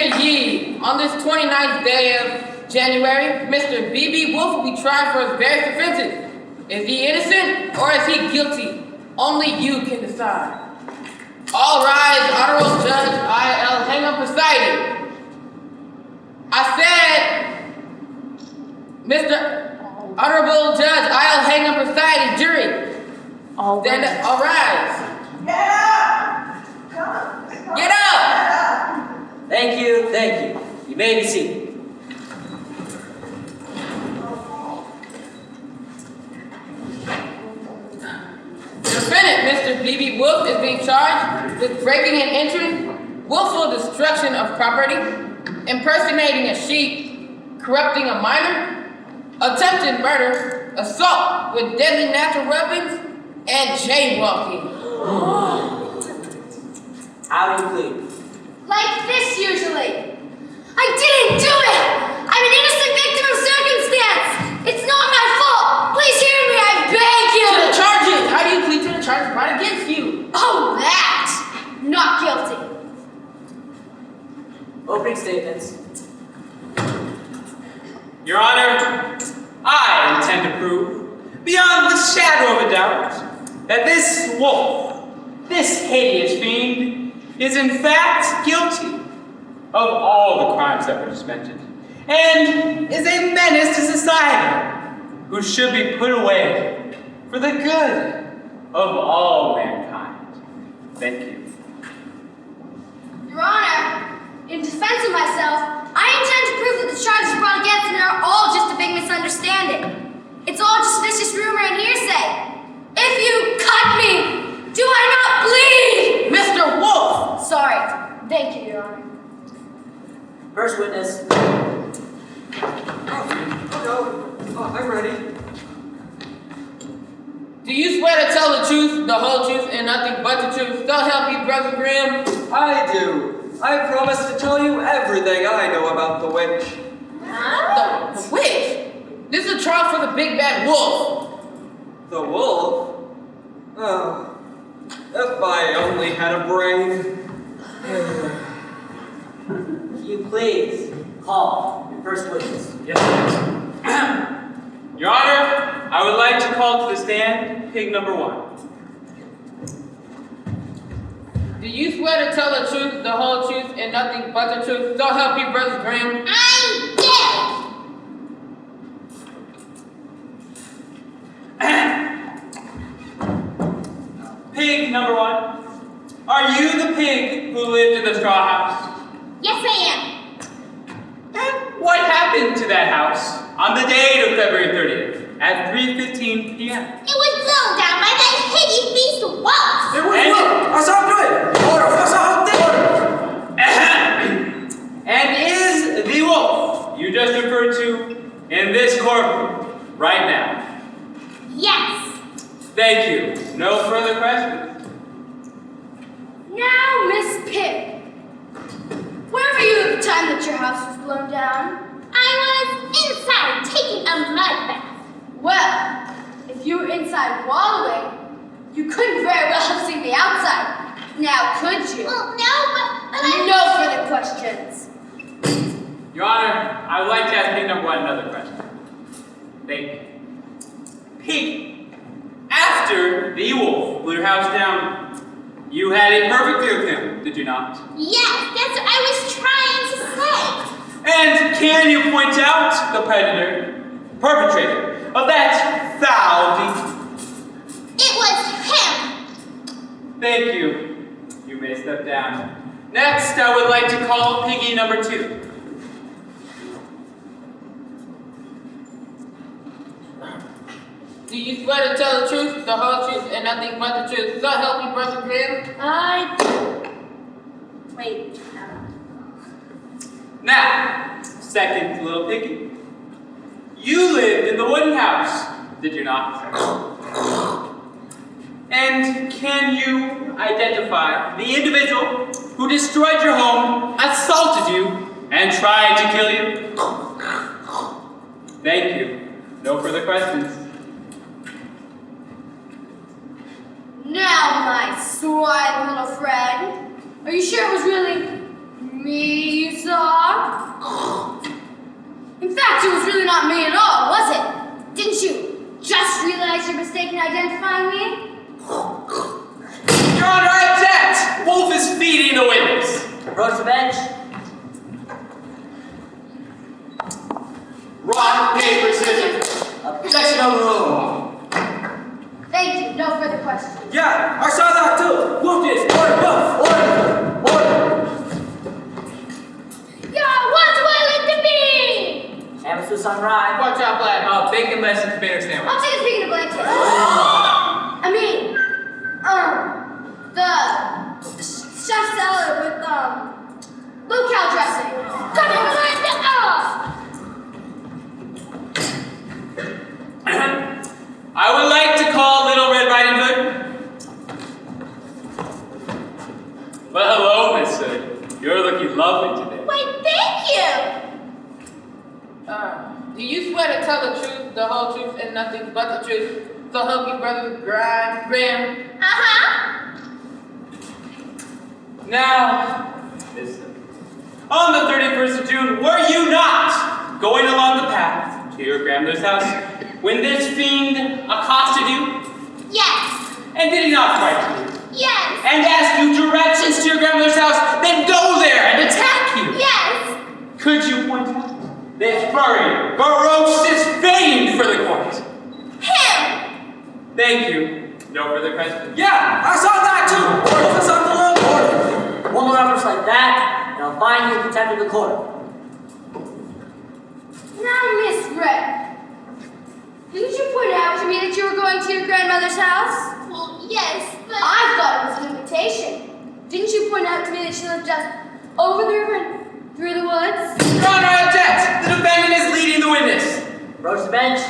Hear ye, on this 29th day of January, Mr. B.B. Wolf will be tried for his various offenses. Is he innocent or is he guilty? Only you can decide. All rise, Honorable Judge I.L. Hingham presiding. I said, Mr. Honorable Judge I.L. Hingham presiding, jury. All rise. Get up! Get up! Thank you, thank you. You may be seated. Defendant Mr. B.B. Wolf is being charged with breaking and entering, willful destruction of property, impersonating a sheep, corrupting a minor, attempted murder, assault with deadly natural weapons, and jaywalking. How do you plead? Like this usually. I didn't do it! I'm an innocent victim of circumstance! It's not my fault! Please hear me, I beg you! To the charges! How do you plead to the charges brought against you? Oh, that! Not guilty. Opening statements. Your Honor, I intend to prove, beyond the shadow of a doubt, that this wolf, this hideous fiend, is in fact guilty of all the crimes that were just mentioned, and is a menace to society, who should be put away for the good of all mankind. Thank you. Your Honor, in defense of myself, I intend to prove that the charges brought against me are all just a big misunderstanding. It's all just vicious rumor and hearsay. If you cut me, do I not bleed? Mr. Wolf! Sorry. Thank you, Your Honor. First witness. I'm ready. Do you swear to tell the truth, the whole truth, and nothing but the truth? So help you, Brother Grimm. I do. I promise to tell you everything I know about the witch. Huh? The witch? This is a trial for the big bad wolf. The wolf? Oh, if I only had a brain. If you please, call your first witness. Yes, sir. Your Honor, I would like to call to the stand pig number 1. Do you swear to tell the truth, the whole truth, and nothing but the truth? So help you, Brother Grimm. I did! Pig number 1, are you the pig who lived in the straw house? Yes, I am. And what happened to that house on the date of February 30th at 3:15 p.m.? It was blown down by that hideous beast of wolves. It was wolf! I saw him do it! Order! I saw him do it! And is the wolf you just referred to in this courtroom right now? Yes. Thank you. No further questions. Now, Miss Pig, where were you at the time that your house was blown down? I was inside taking a mud bath. Well, if you were inside wallowing, you couldn't very well have seen the outside. Now, could you? Well, no, but I... No further questions. Your Honor, I would like to ask pig number 1 another question. Thank you. Pig, after the wolf blew your house down, you had a perfect view of him, did you not? Yes, that's what I was trying to say. And can you point out the perpetrator of that foul deed? It was him. Thank you. You may step down. Next, I would like to call piggy number 2. Do you swear to tell the truth, the whole truth, and nothing but the truth? So help you, Brother Grimm. I do. Wait. Now, second little piggy. You lived in the wooden house, did you not? And can you identify the individual who destroyed your home, assaulted you, and tried to kill you? Thank you. No further questions. Now, my sly little friend, are you sure it was really me you saw? fact, it was really not me at all, was it? Didn't you just realize your mistake in identifying me? Your Honor, I object! Wolf is feeding the witness. Approach the bench. Rock, paper, scissors. Objection overruled. Thank you, no further questions. Yeah, I saw that too. Wolf is order. Yeah, what do I like to be? Emphasis on rhyme. Watch out, Black. Bacon lettuce and tomato sandwich. I'll take a peek in the blanket. The chef salad with, low-cal dressing. Come on, I would like to call Little Red Riding Hood. Well, hello, Miss Hood. You're looking lovely today. Why, thank you. Do you swear to tell the truth, the whole truth, and nothing but the truth? So help you, brother Graham. Uh-huh. Now, Miss Hood, on the 31st of June, were you not going along the path to your grandmother's house when this fiend accosted you? Yes. And did he not frighten you? Yes. And ask you directions to your grandmother's house, then go there and attack you? Yes. Could you point out this furry, ferocious fiend for the court? Him. Thank you. No further questions. Yeah, I saw that too. Order for something alone. Order. One more reference like that, and I'll find you in contempt of the court. Now, Miss Red, didn't you point out to me that you were going to your grandmother's house? Well, yes, but I thought it was an invitation. Didn't you point out to me that she lived just over the river and through the woods? Your Honor, I object! The defendant is leading the witness. Approach the bench.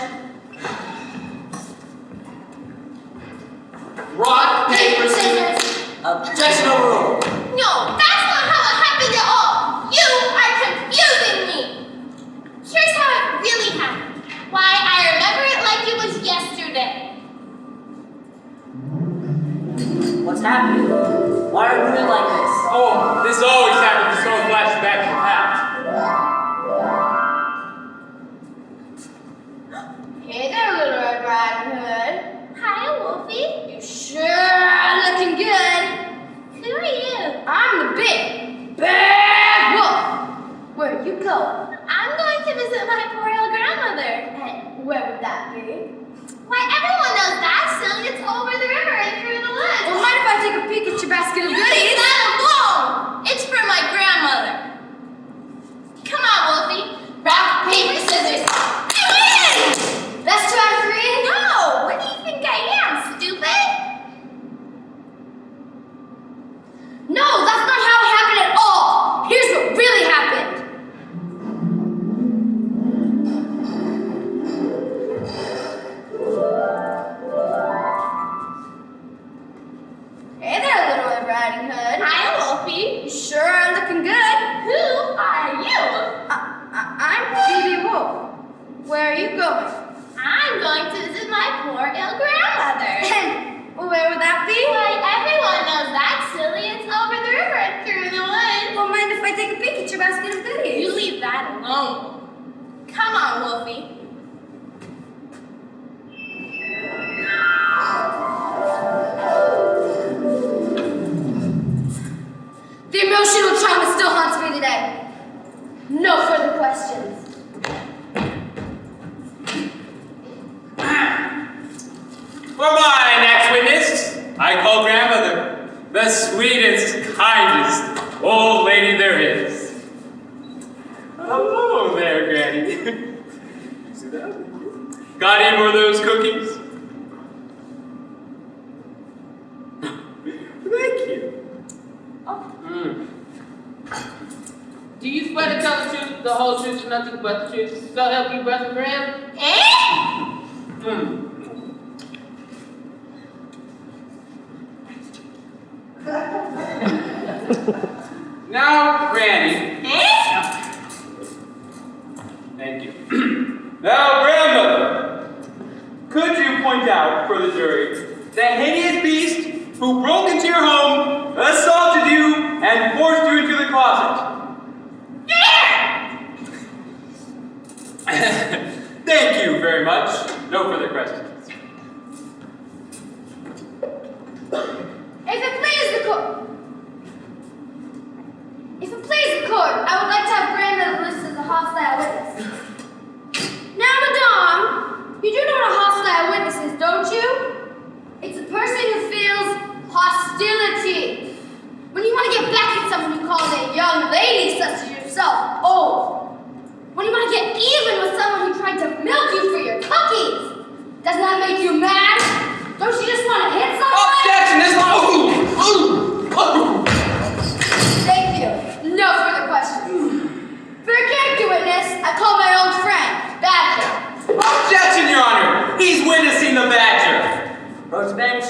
Rock, paper, scissors. Objection overruled. No, that's not how it happened at all. You are confusing me. Here's how it really happened. Why, I remember it like it was yesterday. What's happening? Why are you moving like this? Oh, this always happens to someone flashing back to the past. Hey there, Little Red Riding Hood. Hi, Wolfie. You sure are looking good. Who are you? I'm the big, bad wolf. Where are you going? I'm going to visit my poor old grandmother. And where would that be? Why, everyone knows that, silly. It's over the river and through the woods. Well, mind if I take a peek at your basket of goodies? Leave that alone. It's for my grandmother. Come on, Wolfie. Rock, paper, scissors. I win! That's 2 out of 3? No! What do you think I am, stupid? No, that's not how it happened at all. Here's what really happened. Hey there, Little Red Riding Hood. Hi, Wolfie. You sure are looking good. Who are you? I'm Phoebe Wolf. Where are you going? I'm going to visit my poor ill grandmother. And where would that be? Why, everyone knows that, silly. It's over the river and through the woods. Well, mind if I take a peek at your basket of goodies? You leave that alone. Come on, Wolfie. The emotional trauma still haunts me today. No further questions. For my next witness, I call grandmother, the sweetest, kindest old lady there is. Hello there, Granny. See that? Got any more of those cookies? Thank you. Do you swear to tell the truth, the whole truth, and nothing but the truth? So help you, brother Graham. Now, Granny. Thank you. Now, grandmother, could you point out for the jury the hideous beast who broke into your home, assaulted you, and forced you into the closet? Thank you very much. No further questions. If it please the court, I would like to have Brandon listed as a hostile witness. Now, Madame, you do know what a hostile witness is, don't you? It's a person who feels hostility. When you want to get back at someone who calls a young lady such as yourself old. When you want to get even with someone who tried to milk you for your cookies. Doesn't that make you mad? Don't you just want to hit someone? Objection! This Thank you. No further questions. For a character witness, I call my old friend, Badger. Objection, Your Honor! He's witnessing the badger! Approach the bench.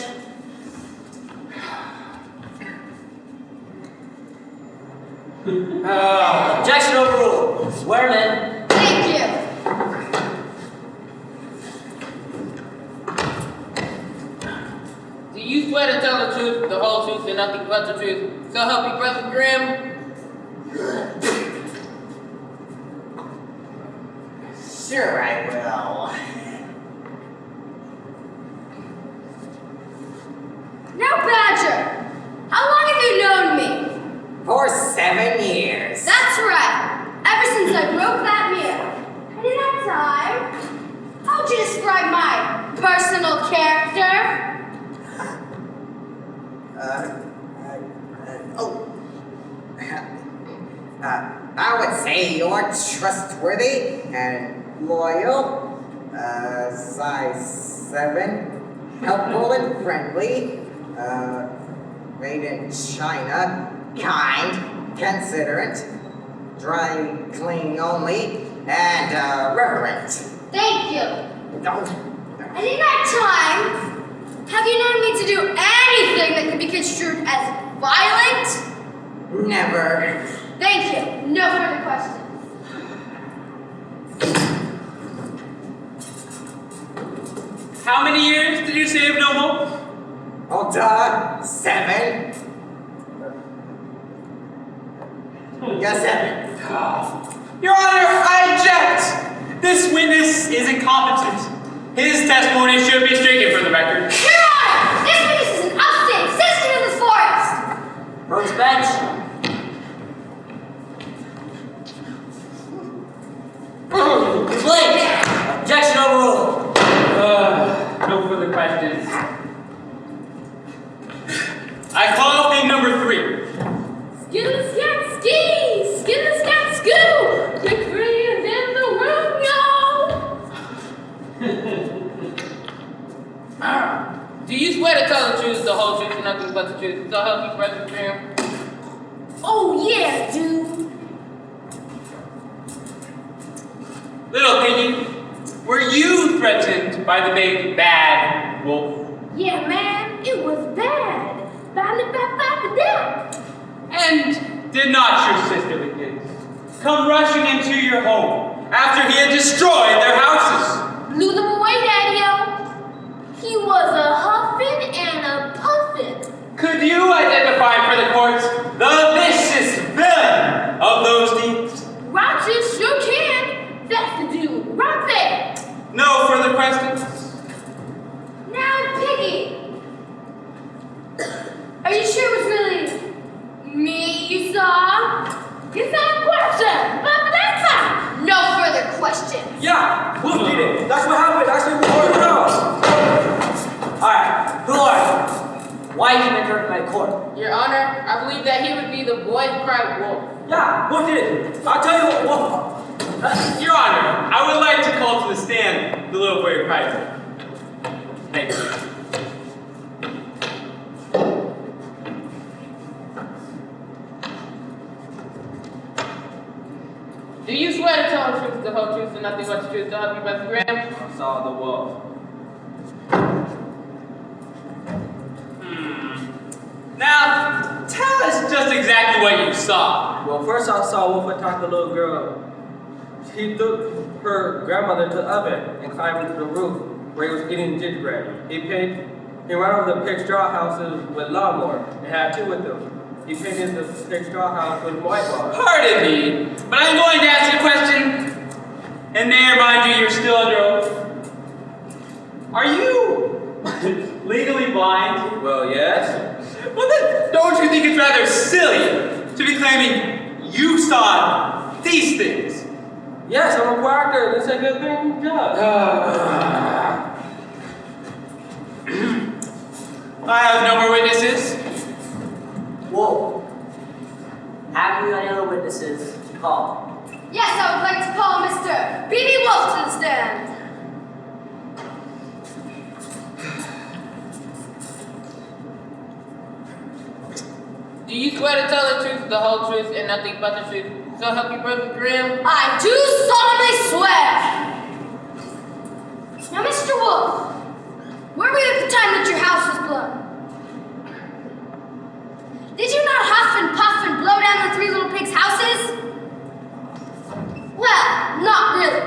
Objection overruled. Swear him in. Thank you. Do you swear to tell the truth, the whole truth, and nothing but the truth? So help you, Brother Grimm. Sure I will. Now, Badger, how long have you known me? For 7 years. That's right. Ever since I broke that mirror. And in that time, how would you describe my personal character? I would say you're trustworthy and loyal, size 7, helpful and friendly, made in China, kind, considerate, dry clean only, and reverent. Thank you. Don't. And in that time, have you known me to do anything that could be construed as violent? Never. Thank you. No further questions. How many years did you say of noble? Oh, 7. Yeah, 7. Your Honor, I object! This witness is incompetent. His testimony should be stricken from the record. Your Honor, this witness is an upstate citizen of the forest. Approach the bench. Late. Objection overruled. No further questions. I call thing number 3. Skittle-scat ski, skittle-scat skoo. You're prettier than the room, y'all. Do you swear to tell the truth, the whole truth, and nothing but the truth? So help you, Brother Grimm. Oh yeah, dude. Little Piggy, were you threatened by the big bad wolf? Yeah, man, it was bad. Bad. And did not your sisterly kids come rushing into your home after he had destroyed their houses? Blew them away, Daddy-o. He was a huffin' and a puffin'. Could you identify for the courts the vicious villain of those deeds? Roger sure can. That's the dude right there. No further questions? Now, Piggy. Are you sure it was really me you saw? You saw a question, but that's fine. No further questions. Yeah, Wolf did it. That's what happened. Actually, we heard it out. Alright, who are you? Why did you enter my court? Your Honor, I believe that he would be the boy who cried wolf. Yeah, Wolf did it. I'll tell you what, Wolf. Your Honor, I would like to call to the stand the little boy who cried wolf. Thank you. Do you swear to tell the truth, the whole truth, and nothing but the truth? So help you, Brother Grimm. I saw the wolf. Now, tell us just exactly what you saw. Well, first I saw Wolf attack the little girl. He took her grandmother to the oven and climbed into the roof where he was eating gingerbread. He ran over the pig straw houses with lawnmower and had 2 with them. He painted the pig straw house with whitewash. Pardon me, but I'm going to ask you a question. And there, mind you, you're still under oath. Are you legally blind? Well, yes. Well then, don't you think it's rather silly to be claiming you saw these things? Yes, I'm a proctor. That's a good thing. Yeah. I have no more witnesses. Wolf, have you any other witnesses to call? Yes, I would like to call Mr. B.B. Wolf to the stand. Do you swear to tell the truth, the whole truth, and nothing but the truth? So help you, Brother Grimm. I do solemnly swear. Now, Mr. Wolf, where were you at the time that your house was blown? Did you not huff and puff and blow down the three little pigs' houses? Well, not really.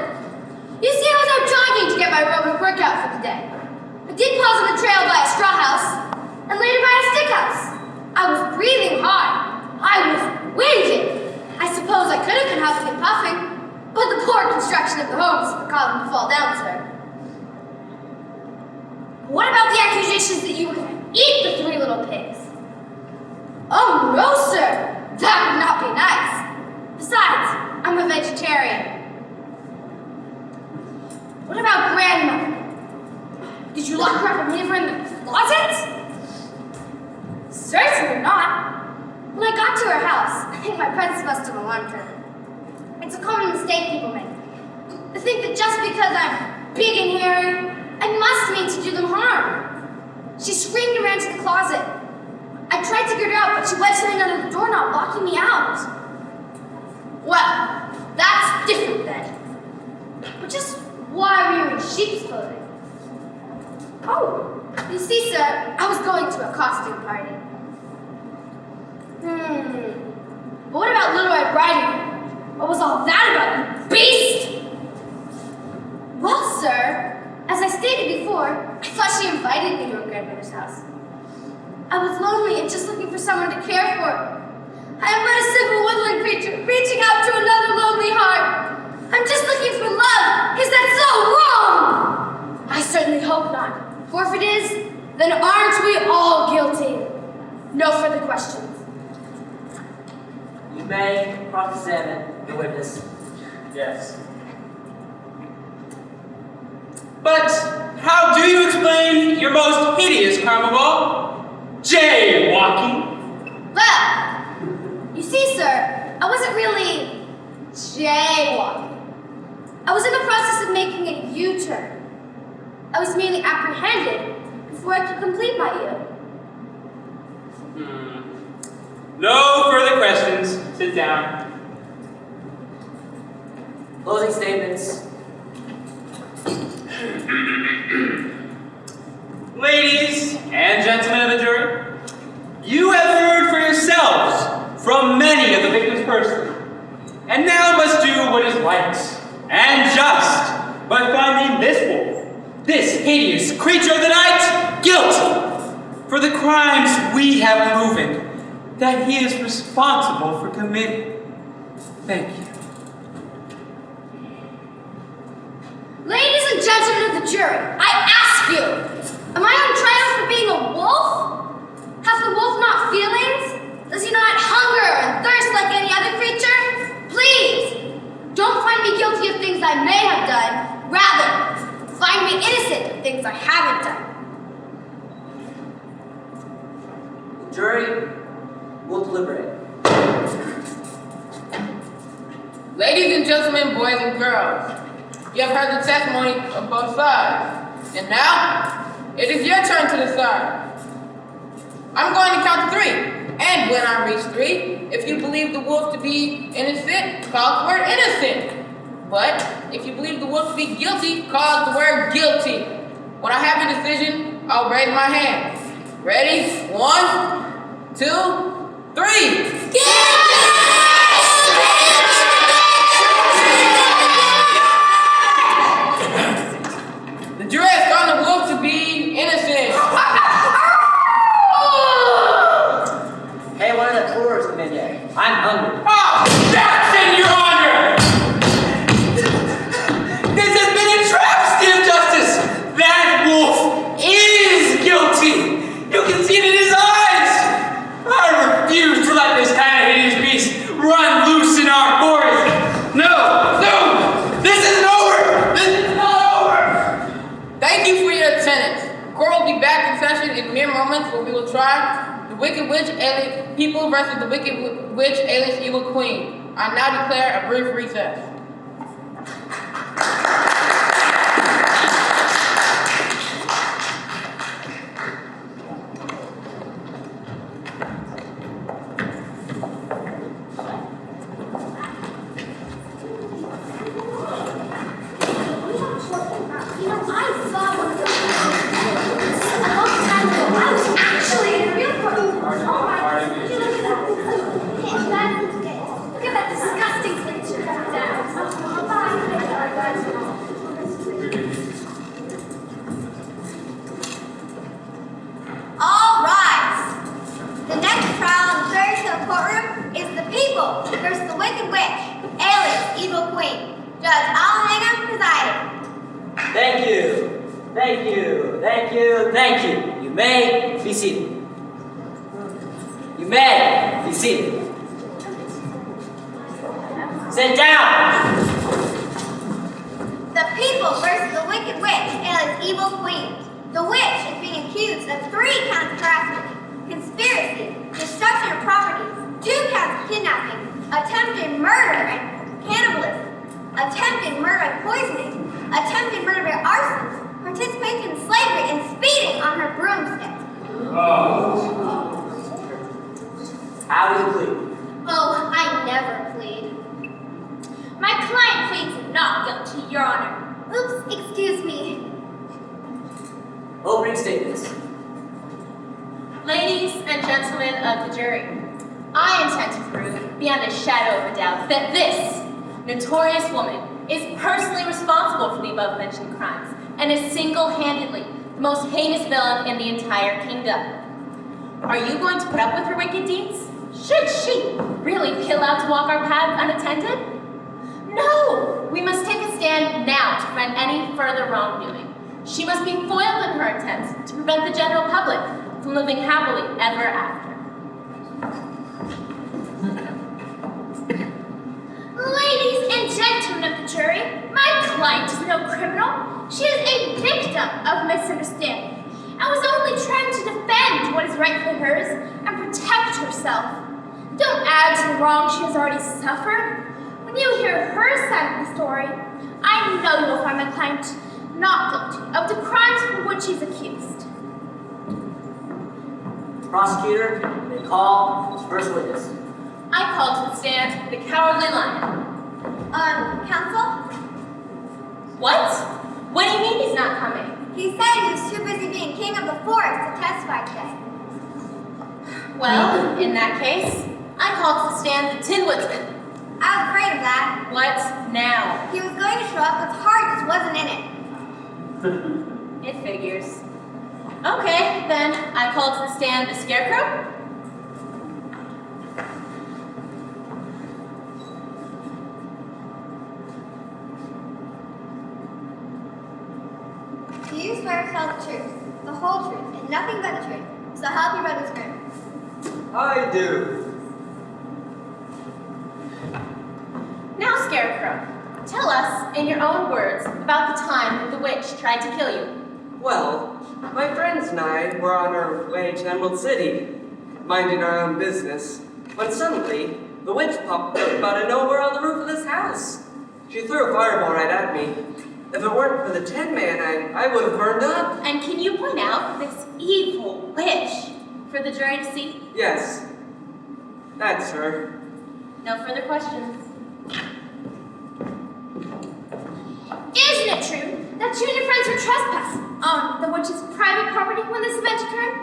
You see, I was out jogging to get my aerobic workout for the day. I did pause on the trail by a straw house, and later by a stick house. I was breathing hard. I was winded. I suppose I could have been huffing and puffing, but the poor construction of the homes caused them to fall down, sir. What about the accusations that you were going to eat the three little pigs? Oh, no, sir. That would not be nice. Besides, I'm a vegetarian. What about grandmother? Did you lock her up and leave her in the closet? Certainly not. When I got to her house, I think my presence must have alarmed her. It's a common mistake people make. They think that just because I'm big and hairy, I must mean to do them harm. She screamed and ran to the closet. I tried to get her out, but she wedged something under the doorknob, locking me out. Well, that's different then. But just why were you in sheep's clothing? Oh, you see, sir, I was going to a costume party. But what about Little Red Riding Hood? What was all that about, you beast? Well, sir, as I stated before, I thought she invited me to her grandmother's house. I was lonely and just looking for someone to care for. I am but a simple woodland creature, reaching out to another lonely heart. I'm just looking for love. Is that so wrong? I certainly hope not. For if it is, then aren't we all guilty? No further questions. You may cross-examine the witness. Yes. But how do you explain your most hideous crime of all? Jaywalking? Well, you see, sir, I wasn't really jaywalking. I was in the process of making a U-turn. I was merely apprehended before I could complete my U. No further questions. Sit down. Closing statements. Ladies and gentlemen of the jury, you have heard for yourselves from many of the victims personally, and now must do what is right and just by finding this wolf, this hideous creature of the night, guilty for the crimes we have proven that he is responsible for committing. Thank you. Ladies and gentlemen of the jury, I ask you, am I on trial for being a wolf? Has the wolf not feelings? Does he not hunger and thirst like any other creature? Please, don't find me guilty of things I may have done. Rather, find me innocent of things I haven't done. The jury will deliberate. Ladies and gentlemen, boys and girls, you have heard the testimony of both sides. And now, it is your turn to decide. I'm going to count to 3. And when I reach 3, if you believe the wolf to be innocent, call the word innocent. But if you believe the wolf to be guilty, call the word guilty. When I have a decision, I'll raise my hand. Ready? 1, 2, 3. The jury has found the wolf to be innocent. Hey, one of the tours come in yet. I'm hungry. Objection, Your Honor! mere moments where we will try the Wicked Witch alien people versus the Wicked Witch alien's evil queen. I now declare a brief recess. All rise. The next trial in the fairy tale courtroom is the people versus the Wicked Witch, alias Evil Queen. Judge Alhanger presiding. Thank you. Thank you. Thank you. Thank you. You may be seated. You may be seated. Sit down. The people versus the Wicked Witch, alias Evil Queen. The witch is being accused of 3 counts of harassment, conspiracy, destruction of property, 2 counts of kidnapping, attempted murder and cannibalism, attempted murder by poisoning, attempted murder by arson, participation in slavery, and speeding on her broomstick. How do you plead? Oh, I never plead. My client pleads not guilty, Your Honor. Oops, excuse me. Opening statements. Ladies and gentlemen of the jury, I intend to prove beyond a shadow of a doubt that this notorious woman is personally responsible for the above-mentioned crimes and is single-handedly the most heinous villain in the entire kingdom. Are you going to put up with her wicked deeds? Should she really kill out to walk our path unattended? No! We must take a stand now to prevent any further wrongdoing. She must be foiled in her attempts to prevent the general public from living happily ever after. Ladies and gentlemen of the jury, my client is no criminal. She is a victim of misunderstanding and was only trying to defend what is rightfully hers and protect herself. Don't add to the wrong she has already suffered. When you hear her side of the story, I know you will find my client not guilty of the crimes for which she's accused. Prosecutor, may call first witness. I call to the stand the Cowardly Lion. Counsel? What? What do you mean he's not coming? He said he was too busy being king of the forest to testify today. Well, in that case, I call to the stand the Tin Woodsman. I was afraid of that. What now? He was going to show up, but his heart just wasn't in it. It figures. Okay, then I call to the stand the Scarecrow. Do you swear to tell the truth, the whole truth, and nothing but the truth, so help you brother's grin? I do. Now, Scarecrow, tell us, in your own words, about the time that the witch tried to kill you. Well, my friends and I were on our way to Emerald City, minding our own business, when suddenly the witch popped up out of nowhere on the roof of this house. She threw a fireball right at me. If it weren't for the Tin Man, I would have burned up. And can you point out this evil witch for the jury to see? Yes, that's her. No further questions. Isn't it true that you and your friends were trespassing on the witch's private property when this event occurred?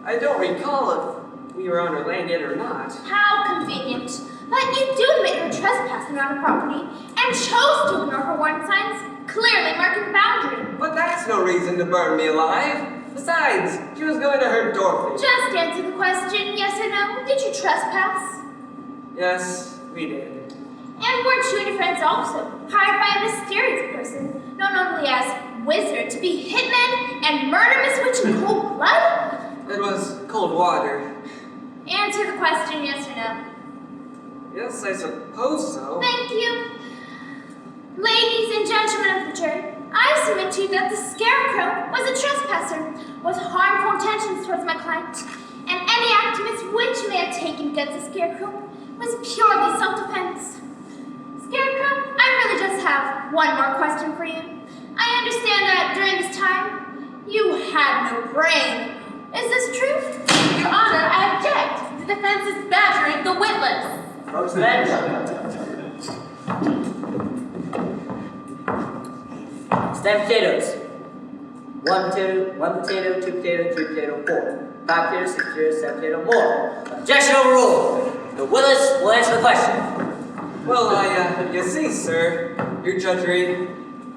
I don't recall if we were on her land yet or not. How convenient. But you do admit you were trespassing on her property and chose to ignore her warning signs, clearly marking the boundary. But that's no reason to burn me alive. Besides, she was going to hurt Dorothy. Just answer the question, yes or no. Did you trespass? Yes, we did. And weren't you and your friends also hired by a mysterious person, known only as Wizard, to be hitmen and murder Miss Witch in cold blood? It was cold water. Answer the question, yes or no. Yes, I suppose so. Thank you. Ladies and gentlemen of the jury, I submit to you that the Scarecrow was a trespasser with harmful intentions towards my client, and any activist which may have taken against the Scarecrow was purely self-defense. Scarecrow, I really just have one more question for you. I understand that during this time, you had no brain. Is this true? Your Honor, I object. The defense is badgering the witless. Approach the bench. Stem potatoes. 1 potato, 2 potato, 3 potato, 4. 5 potato, 6 potato, 7 potato, more. Objection overruled. The witless will answer the question. Well, you see, sir, your judgery,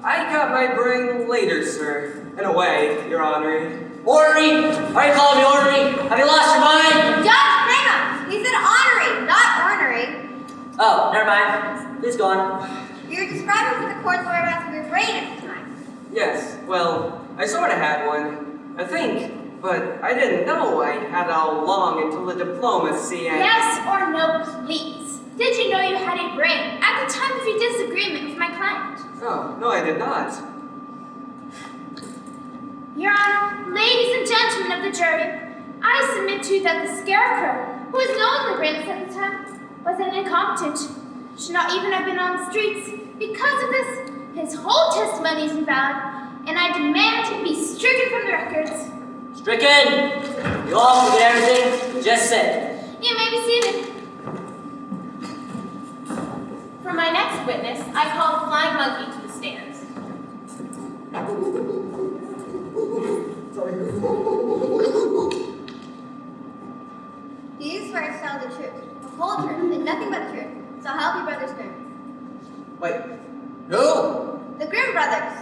I got my brain later, sir. In a way, your honor. Ornery! Why are you calling me ornery? Have you lost your mind? Judge, bring him! He said honorary, not ornery. Oh, never mind. Please go on. You're describing for the court's whereabouts of your brain at the time. Yes, well, I sort of had one, I think, but I didn't know I had it all along until the diplomacy and... Yes or no, please. Did you know you had a brain at the time of your disagreement with my client? Oh, no, I did not. Your Honor, ladies and gentlemen of the jury, I submit to you that the Scarecrow, who was no longer brainless at the time, was an incompetent, should not even have been on the streets. Because of this, his whole testimony is invalid, and I demand to be stricken from the records. Stricken! You all forget everything you just said. You may be seated. For my next witness, I call the Flying Monkey to the stand. Do you swear to tell the truth, the whole truth, and nothing but the truth, so help you brothers Grimm? Wait, who? The Grimm brothers.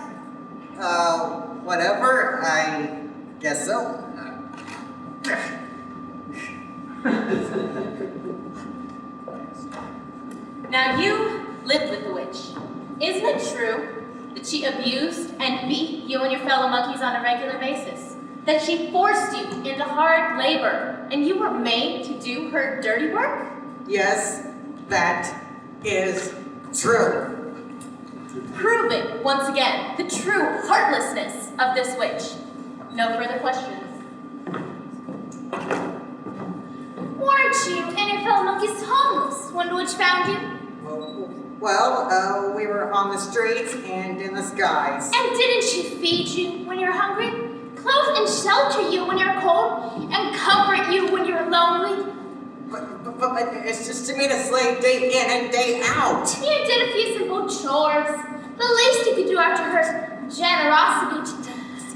Whatever, I guess so. Now you lived with the witch. Isn't it true that she abused and beat you and your fellow monkeys on a regular basis? That she forced you into hard labor and you were made to do her dirty work? Yes, that is true. Prove it once again, the true heartlessness of this witch. No further questions. Weren't you and your fellow monkeys homeless when the witch found you? Well, we were on the streets and in the skies. And didn't she feed you when you were hungry? Clothe and shelter you when you're cold? And comfort you when you're lonely? But it's just to me to slave day in and day out. You did a few simple chores. The least you could do after her generosity.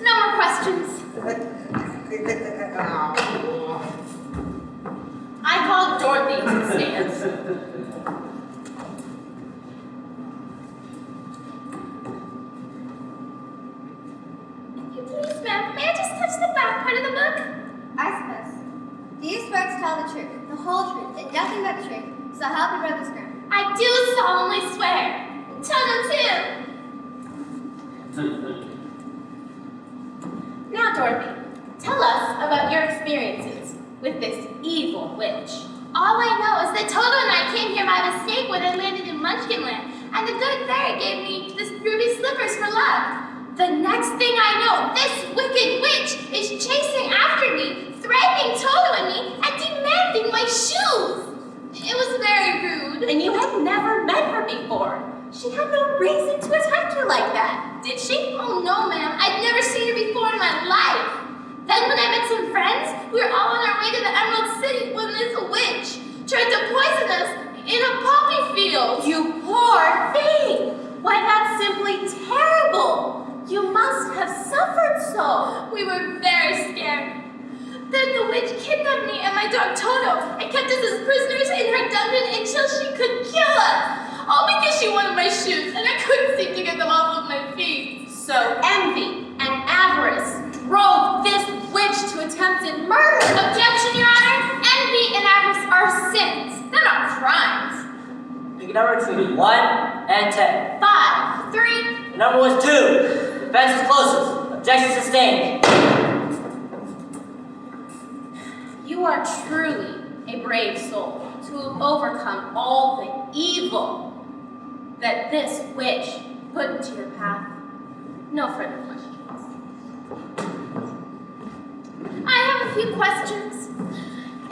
No more questions. I called Dorothy to the stand. Please, ma'am, may I just touch the back part of the book? I suppose. Do you swear to tell the truth, the whole truth, and nothing but the truth, so help your brothers Grimm? I do solemnly swear. Tell them too. Now, Dorothy, tell us about your experiences with this evil witch. All I know is that Toto and I came here by mistake when I landed in Munchkinland, and the good fairy gave me this ruby slippers for luck. The next thing I know, this wicked witch is chasing after me, threatening Toto and me, and demanding my shoes. It was very rude. And you had never met her before. She had no reason to attack you like that, did she? Oh no, ma'am. I'd never seen her before in my life. Then when I met some friends, we were all on our way to the Emerald City when this witch tried to poison us in a poppy field. You poor thing! Why, that's simply terrible! You must have suffered so. We were very scared. Then the witch kidnapped me and my dog Toto and kept us as prisoners in her dungeon until she could kill us. All because she wanted my shoes and I couldn't seem to get them off of my feet. So envy and avarice drove this witch to attempted murder. Objection, Your Honor. Envy and avarice are sins. They're not crimes. Pick a number between 1 and 10. 5, 3. The number was 2. Defense is closest. Objection sustained. You are truly a brave soul to have overcome all the evil that this witch put into your path. No further questions. I have a few questions.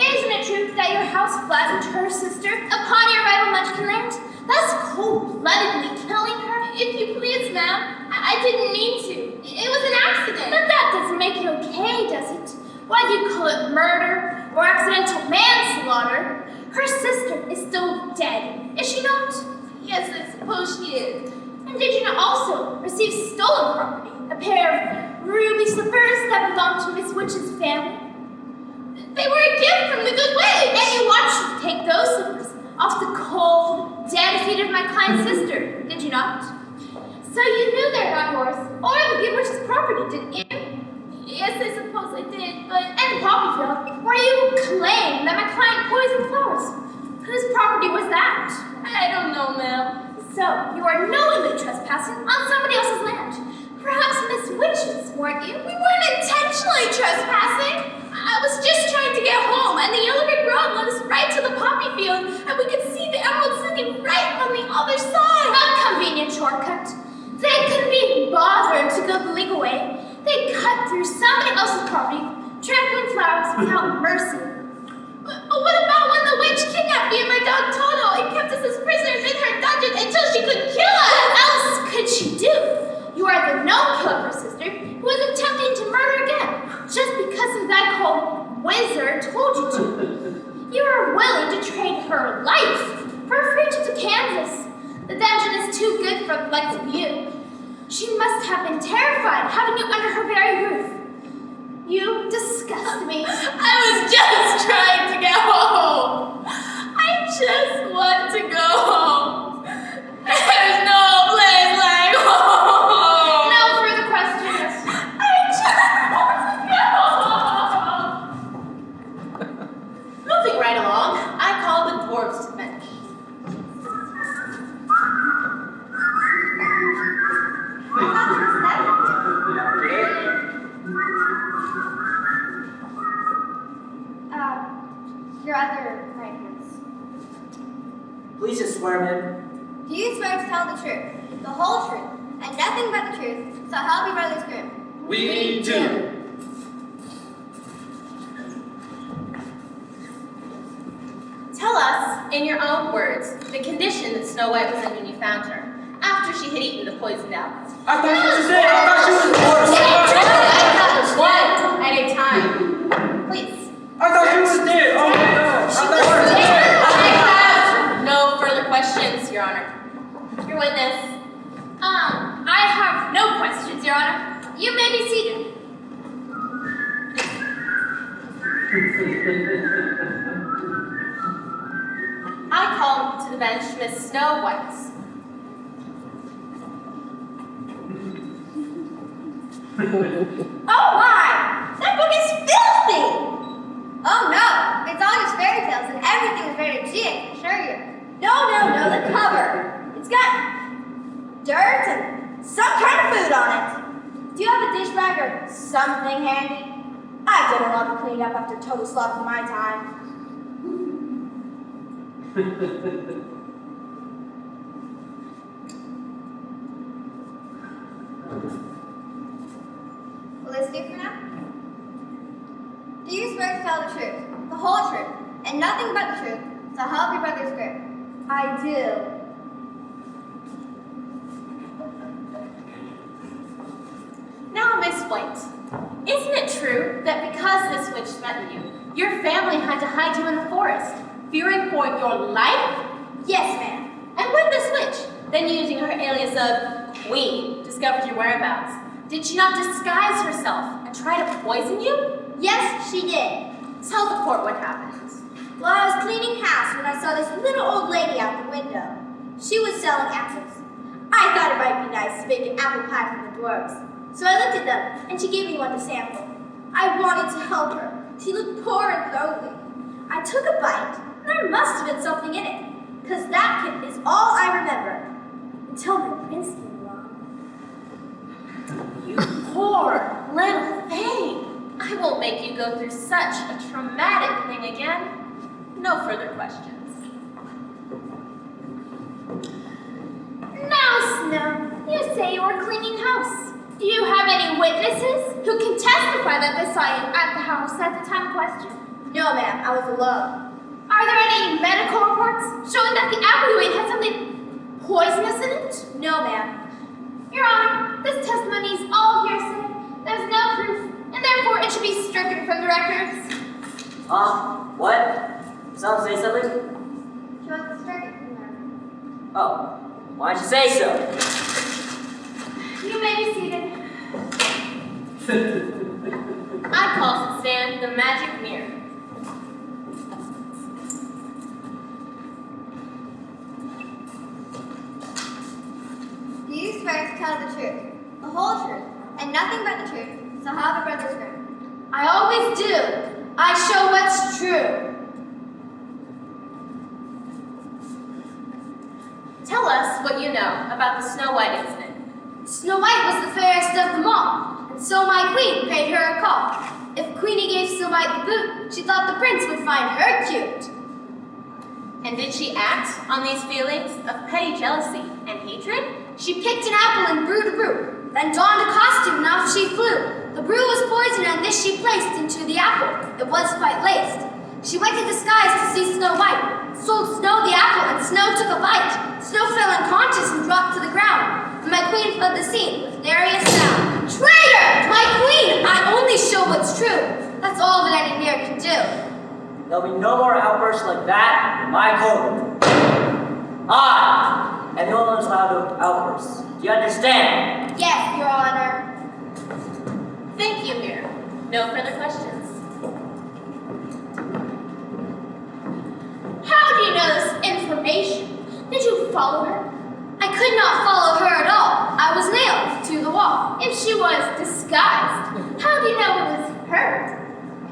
Isn't it true that your house flattened her sister upon your arrival in Munchkin Land, thus cold-bloodedly killing her? If you please, ma'am, I didn't mean to. It was an accident. But that doesn't make it okay, does it? Why do you call it murder or accidental manslaughter? Her sister is still dead, is she not? Yes, I suppose she is. And did you not also receive stolen property? A pair of ruby slippers that belonged to Miss Witch's family? They were a gift from the Good Witch. And you watched her take those slippers off the cold, dead feet of my kind sister, did you not? So you knew they're not yours, or the Good Witch's property, didn't you? Yes, I suppose I did, but... And Poppyfield, where you claim that my client poisoned flowers. Whose property was that? I don't know, ma'am. So, you are knowingly trespassing on somebody else's land. Perhaps Miss Witch's, weren't you? We weren't intentionally trespassing. I was just trying to get home, and the yellow brick road led us right to the poppy field, and we could see the Emerald City right on the other side. A convenient shortcut. They couldn't be bothered to go the legal way. They cut through somebody else's property, trampling flowers without mercy. But what about when the witch kidnapped me and my dog Toto and kept us as prisoners in her dungeon until she could kill us? What else could she do? You are the no-killer sister who is attempting to murder again, just because some guy called Wizard told you to. You are willing to trade her life for a free trip to Kansas. The dungeon is too good for the likes of you. She must have been terrified having you under her very roof. You disgust me. I was just trying to get home. I just want to go home. There's no place like home. No further questions. I just want to go home. Moving right along, I call the dwarves to the bench. Your other friends. Please just swear in. Do you swear to tell the truth, the whole truth, and nothing but the truth, so help your brother's groom? We do. Tell us, in your own words, the condition that Snow White was in when you found her, after she had eaten the poisoned apples. I thought she was dead. I thought she was One at a time. Please. I thought she was dead. Oh my God. I thought she was dead. I have no further questions, Your Honor. Your witness. I have no questions, Your Honor. You may be seated. I call to the bench Miss Snow White. Oh my! That book is filthy! Oh no, it's all just fairy tales and everything is very G, I can assure you. No, the cover. It's got dirt and some kind of food on it. Do you have a dish rag or something handy? I've done a lot of cleaning up after total slop in my time. Will this do for now? Do you swear to tell the truth, the whole truth, and nothing but the truth, so help your brother's grip? I do. Now, Miss White, isn't it true that because this witch threatened you, your family had to hide you in the forest, fearing for your life? Yes, ma'am. And when this witch, then using her alias of Queen, discovered your whereabouts, did she not disguise herself and try to poison you? Yes, she did. Tell the court what happened. Well, I was cleaning house when I saw this little old lady out the window. She was selling apples. I thought it might be nice to bake an apple pie for the dwarves. So I looked at them, and she gave me one to sample. I wanted to help her. She looked poor and lonely. I took a bite, and there must have been something in it, because that kid is all I remember, until the prince came along. You poor little thing. I won't make you go through such a traumatic thing again. No further questions. Now, Snow, you say you were cleaning house. Do you have any witnesses who can testify that they saw you at the house at the time of question? No, ma'am. I was alone. Are there any medical reports showing that the apple you ate had something poisonous in it? No, ma'am. Your Honor, this testimony is all hearsay. There's no proof, and therefore it should be stricken from the records. What? Someone say something? She wants to strike it from there. Oh, why don't you say so? You may be seated. I call to stand the magic mirror. Do you swear to tell the truth, the whole truth, and nothing but the truth, so help the brothers agree? I always do. I show what's true. Tell us what you know about the Snow White incident. Snow White was the fairest of them all, and so my queen paid her a call. If Queenie gave Snow White the boot, she thought the prince would find her cute. And did she act on these feelings of petty jealousy and hatred? She picked an apple and brewed a brew, then donned a costume and off she flew. The brew was poisoned and this she placed into the apple. It was quite laced. She went in disguise to see Snow White, sold Snow the apple and Snow took a bite. Snow fell unconscious and dropped to the ground. And my queen fled the scene with nary a sound. Traitor! My queen! I only show what's true. That's all that any mirror can do. There'll be no more outbursts like that in my courtroom. I am the only one who's allowed to outburst. Do you understand? Yes, Your Honor. Thank you, Mirror. No further questions. How do you know this information? Did you follow her? I could not follow her at all. I was nailed to the wall. If she was disguised, how do you know it was her?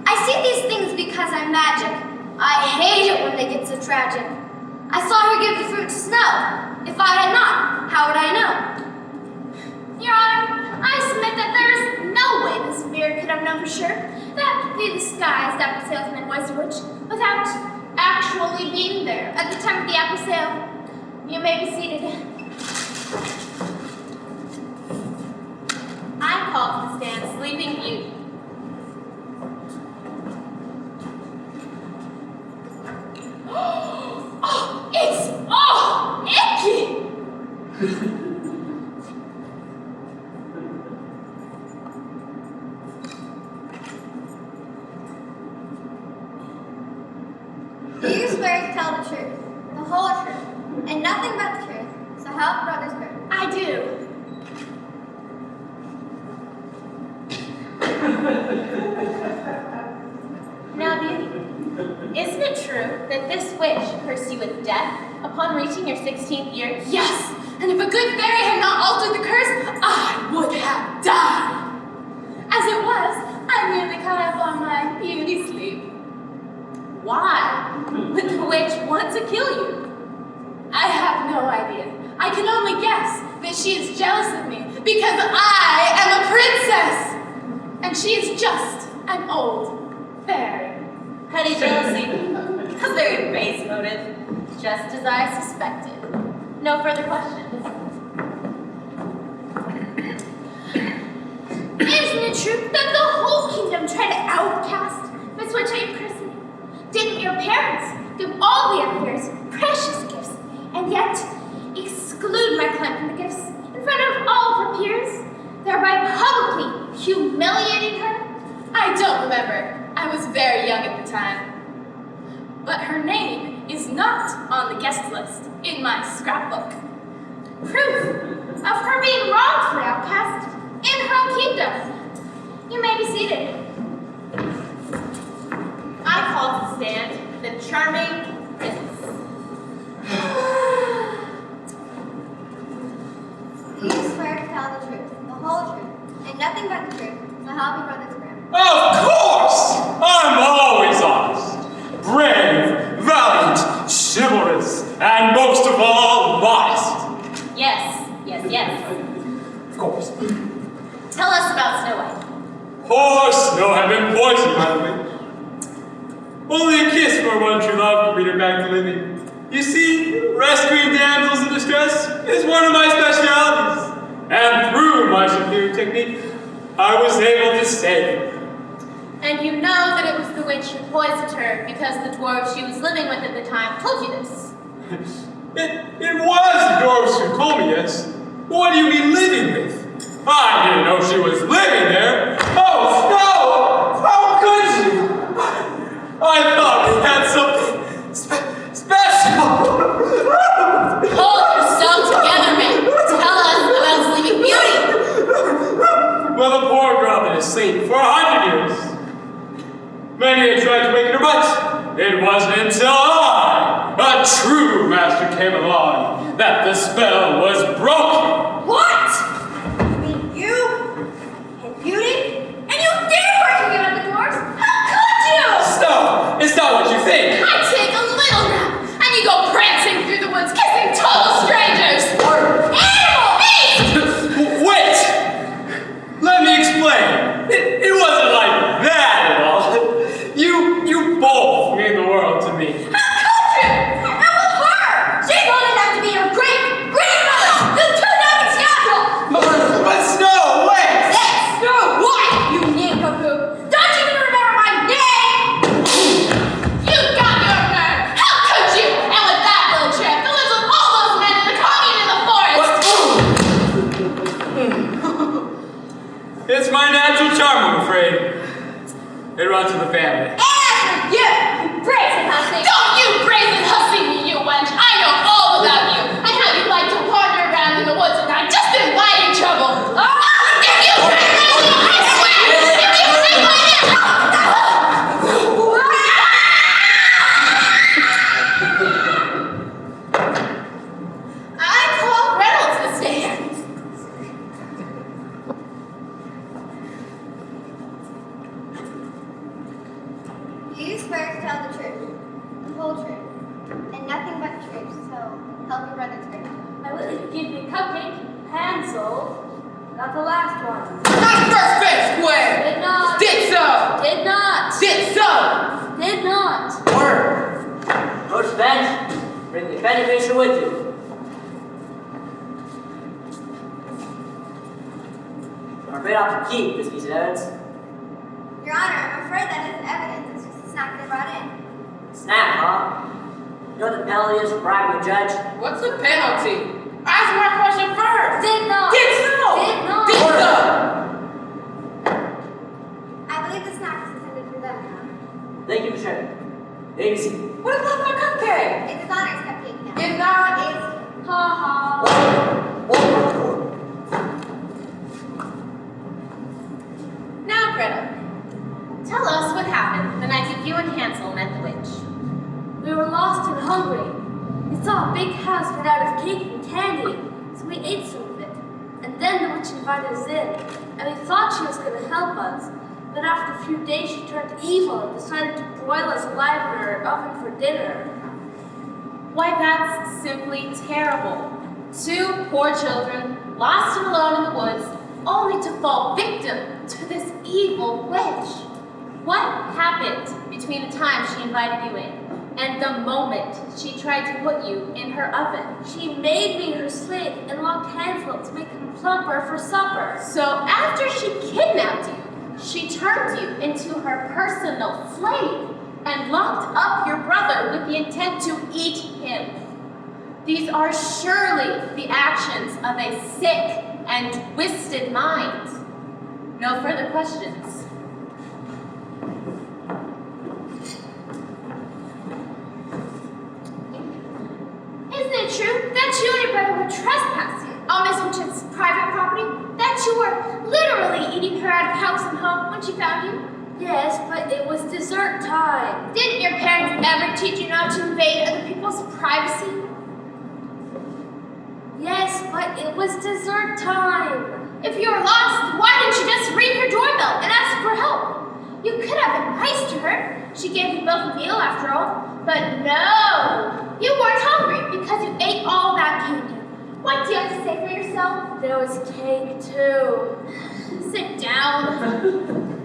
I see these things because I'm magic. I hate it when they get so tragic. I saw her give the fruit to Snow. If I had not, how would I know? Your Honor, I submit that there is no way this mirror could have known for sure that the disguised apple salesman was the witch without actually being there at the time of the apple sale. You may be seated. I call to stand Sleeping Beauty. Oh, it's all icky! Do you swear to tell the truth, the whole truth, and nothing but the truth, so help brothers prove? I do. Now, Beauty, isn't it true that this witch cursed you with death upon reaching your 16th year? Yes, and if a good fairy had not altered the curse, I would have died. As it was, I merely caught up on my beauty sleep. Why would the witch want to kill you? I have no idea. I can only guess that she is jealous of me because I am a princess, and she is just an old fairy. Petty jealousy. A very base motive. Just as I suspected. No further questions. Isn't it true that the whole kingdom tried to outcast Miss Witch ain't christening? Didn't your parents give all the other fairies precious gifts, and yet exclude my client from the gifts in front of all of her peers, thereby publicly humiliating her? I don't remember. I was very young at the time. But her name is not on the guest list in my scrapbook. Proof of her being wrongfully outcast in her own kingdom. You may be seated. I call to stand the charming princess. Do you swear to tell the truth, the whole truth, and nothing but the truth, so help me brothers grant? Of course! I'm always honest. Brave, valiant, chivalrous, and most of all, modest. Yes, yes, yes. Of course. Tell us about Snow White. Poor Snow had been poisoned by the witch. Only a kiss for one true love could bring her back to living. You see, rescuing damsels in distress is one of my specialities. And through my superior technique, I was able to save her. And you know that it was the witch who poisoned her because the dwarf she was living with at the time told you this. It was the dwarves who told me this. What do you mean living with? I didn't know she was living there. Oh, no! How could you? I thought we had something special. Hold yourself together, man. Tell us about Sleeping Beauty. Well, the poor girl had been asleep for 100 years. Many had tried to wake her, but it wasn't until I, a true master, came along that the spell was broken. What? You mean you and Beauty? And you dare working out the doors? How could you? Stop! It's not what you think. I take a little nap, and you go prancing through the woods, kissing total strangers. Animal beast! Wait! Let me explain. It wasn't like that at all. You both mean the world to me. How could you? And with her! She's old enough to be your great-grandmother! You two-noted scoundrel! But Snow, wait! Yes! No, what? You nincompoop! Don't you even remember my name? You got your nerve! How could you? And with that little tramp that lives with all those men in the commune in the forest! It's my natural charm, I'm afraid. It runs in the family. And you brazen hussy! Don't you brazen hussy me, you wench! I know all about you and how you like to wander around in the woods at night just inviting trouble. Oh, if you try that, I swear! If you try I call Reynolds to stand. You swear to tell the truth, the whole truth, and nothing but the truth, so help your brother's great. I will if you give me a cupcake. Hansel got the last one. Not first face square. Did not. Did so. Did not. Did so. Did not. Order! Approach the bench. Bring the offending patient with you. You're afraid I'll have to keep this piece of evidence. Your Honor, I'm afraid that isn't evidence. It's just a snack they brought in. Snap, huh? You know what the penalty is for bribing a judge? What's the penalty? Answer my question first. Did not. Did so. Did not. Did so. I believe the snack is intended for them, Your Honor. Thank you for sharing. Ladies, see. What about my cupcake? It's his Honor's cupcake now. It's not. It's Ha ha. Now, Gretel, tell us what happened the night that you and Hansel met the witch. We were lost and hungry. We saw a big house made out of cake and candy, so we ate some of it. And then the witch invited us in, and we thought she was going to help us. But after a few days, she turned evil and decided to broil us alive in her oven for dinner. Why, that's simply terrible. Two poor children, lost and alone in the woods, only to fall victim to this evil witch. What happened between the time she invited you in and the moment she tried to put you in her oven? She made me her slave and locked Hansel to make him plumper for supper. So after she kidnapped you, she turned you into her personal slave and locked up your brother with the intent to eat him. These are surely the actions of a sick and twisted mind. No further questions. Isn't it true that you and your brother were trespassing on Miss Witch's private property? That you were literally eating her out of house and home when she found you? Yes, but it was dessert time. Didn't your parents ever teach you not to invade other people's privacy? Yes, but it was dessert time. If you were lost, why didn't you just ring her doorbell and ask for help? You could have been nice to her. She gave you both a meal after all. But no, you weren't hungry because you ate all that candy. What do you have to say for yourself? There was cake too. Sit down.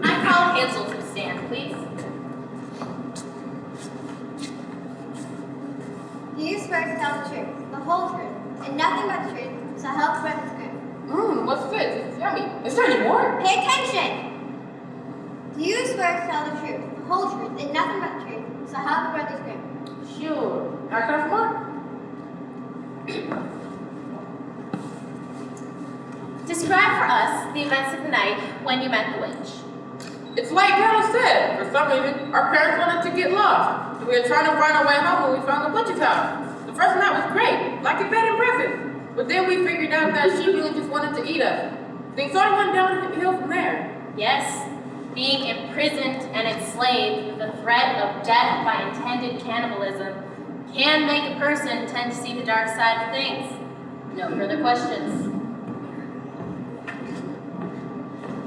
I call Hansel to the stand, please. Do you swear to tell the truth, Is there any more? Pay attention! Do you swear to tell the truth, the whole truth, and nothing but the truth, so help the brothers Grimm? Sure. Can I have more? Describe for us the events of the night when you met the witch. It's like Carol said. For some reason, our parents wanted to get lost. So we were trying to find our way home when we found the witch's house. The first night was great, like a bed and breakfast. But then we figured out that she really just wanted to eat us. Things sort of went downhill from there. Yes, being imprisoned and enslaved with the threat of death by intended cannibalism can make a person tend to see the dark side of things. No further questions.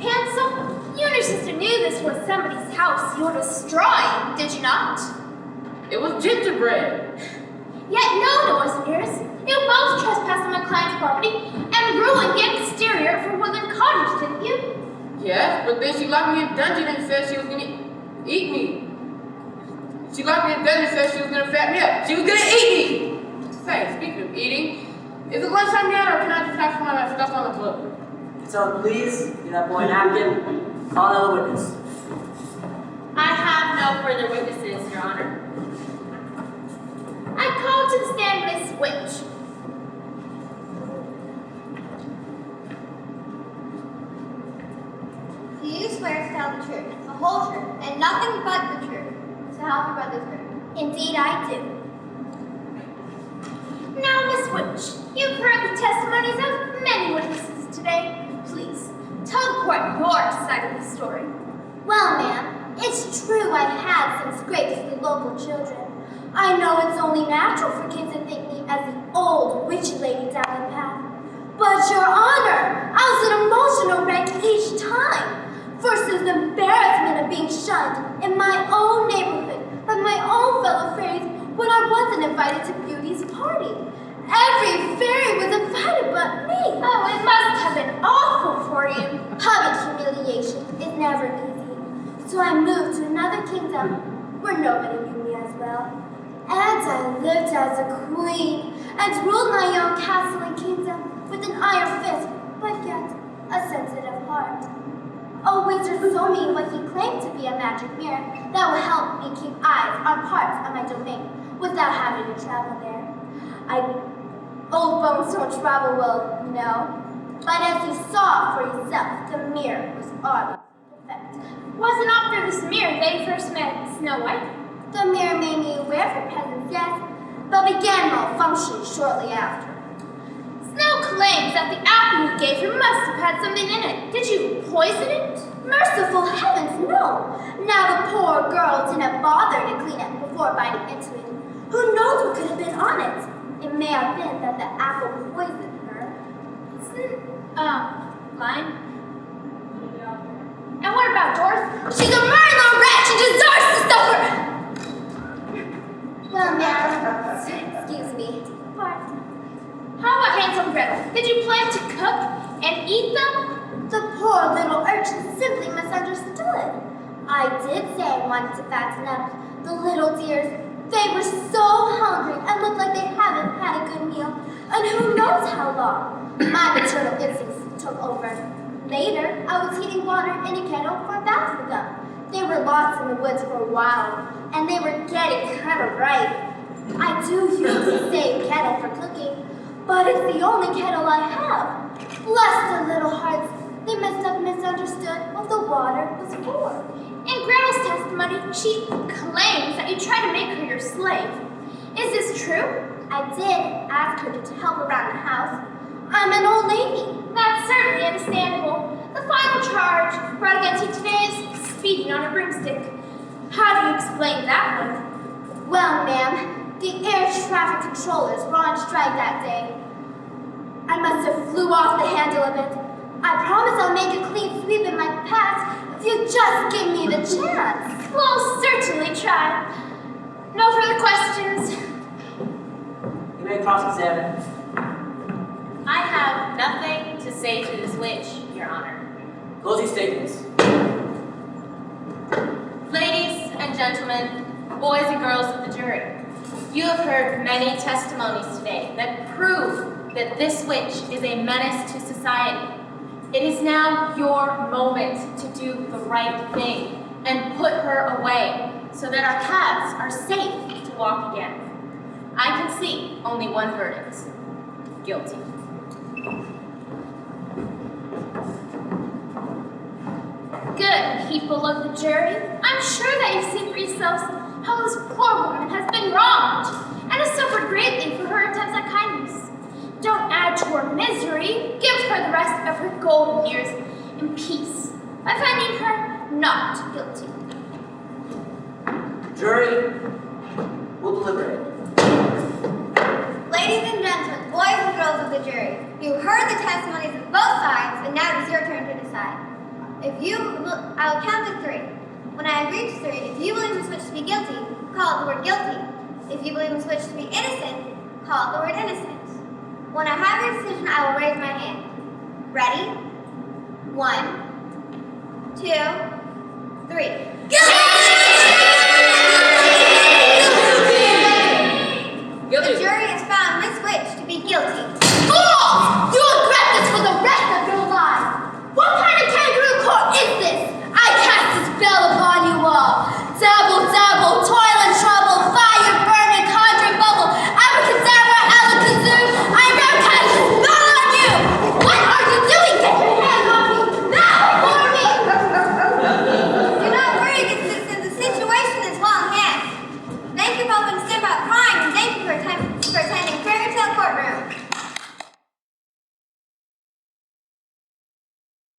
Hansel, you and your sister knew this was somebody's house you were destroying, did you not? It was gingerbread. Yet no doors and ears. You both trespassed on my client's property and ruined the exterior for Woodland Cottage, didn't you? Yes, but then she locked me in a dungeon and said she was gonna eat me. She locked me in a dungeon and said she was gonna fat me up. She was gonna eat me! Say, speaking of eating, is it lunchtime yet or can I just have some of that stuff on the book? So please, get that boy a napkin. Call another witness. I have no further witnesses, Your Honor. I called to the stand Miss Witch. Do you swear to tell the truth, the whole truth, and nothing but the truth, so help your brothers Grimm? Indeed I do. Now, Miss Witch, you've heard the testimonies of many witnesses today. Please, tell the court your side of the story. Well, ma'am, it's true I had some scrapes with the local children. I know it's only natural for kids to think me as the old witchy lady down the path. But, Your Honor, I was an emotional wreck each time. First, there's the embarrassment of being shunned in my own neighborhood by my own fellow fairies when I wasn't invited to Beauty's party. Every fairy was invited but me. Oh, it must have been awful for you. Public humiliation is never easy. So I moved to another kingdom where nobody knew me as well. And I lived as a queen and ruled my own castle and kingdom with an iron fist, but yet a sensitive heart. A wizard told me what he claimed to be a magic mirror that will help me keep eyes on parts of my domain without having to travel there. Old bones don't travel well, you know. But as you saw for yourself, the mirror was always perfect. Wasn't after this mirror they first met Snow White? The mirror made me aware of her presence, yes, but began malfunctioning shortly after. Snow claims that the apple you gave her must have had something in it. Did you poison it? Merciful heavens, no! Now the poor girl didn't bother to clean it before biting into it. Who knows what could have been on it? It may have been that the apple poisoned her. Line? And what about Doris? She's a murderer wretch and deserves to suffer! Well, ma'am, excuse me. Pardon. How about Hansel and Gretel? Did you plan to cook and eat them? The poor little urchins simply misunderstood. I did say I wanted to fatten up the little dears. They were so hungry and looked like they haven't had a good meal, and who knows how long. My maternal instincts took over. Later, I was heating water in a kettle for a bath for them. They were lost in the woods for a while, and they were getting kind of ripe. I do use the same kettle for cooking, but it's the only kettle I have. Bless their little hearts, they must have misunderstood what the water was for. In Gretel's testimony, she claims that you tried to make her your slave. Is this true? I did ask her to help around the house. I'm an old lady. That's certainly understandable. The final charge brought against you today is speeding on a broomstick. How do you explain that one? Well, ma'am, the air traffic controllers were on strike that day. I must have flew off the handle of it. I promise I'll make a clean sweep in my past if you just give me the chance. We'll certainly try. No further questions. You may cross-examine. I have nothing to say to this witch, Your Honor. Closing statements. Ladies and gentlemen, boys and girls of the jury, you have heard many testimonies today that prove that this witch is a menace to society. It is now your moment to do the right thing and put her away so that our paths are safe to walk again. I can see only one verdict. Guilty. Good people of the jury. I'm sure that you see for yourselves how this poor woman has been wronged and has suffered greatly for her attempts at kindness. Don't add to her misery. Give her the rest of her golden years in peace by finding her not guilty. Jury will deliberate. Ladies and gentlemen, boys and girls of the jury, you heard the testimonies of both sides, and now it is your turn to decide. I'll count to 3. When I reach 3, if you believe Miss Witch to be guilty, call out the word guilty. If you believe Miss Witch to be innocent, call out the word innocent. When I have your decision, I will raise my hand. Ready? 1, 2, 3. Guilty!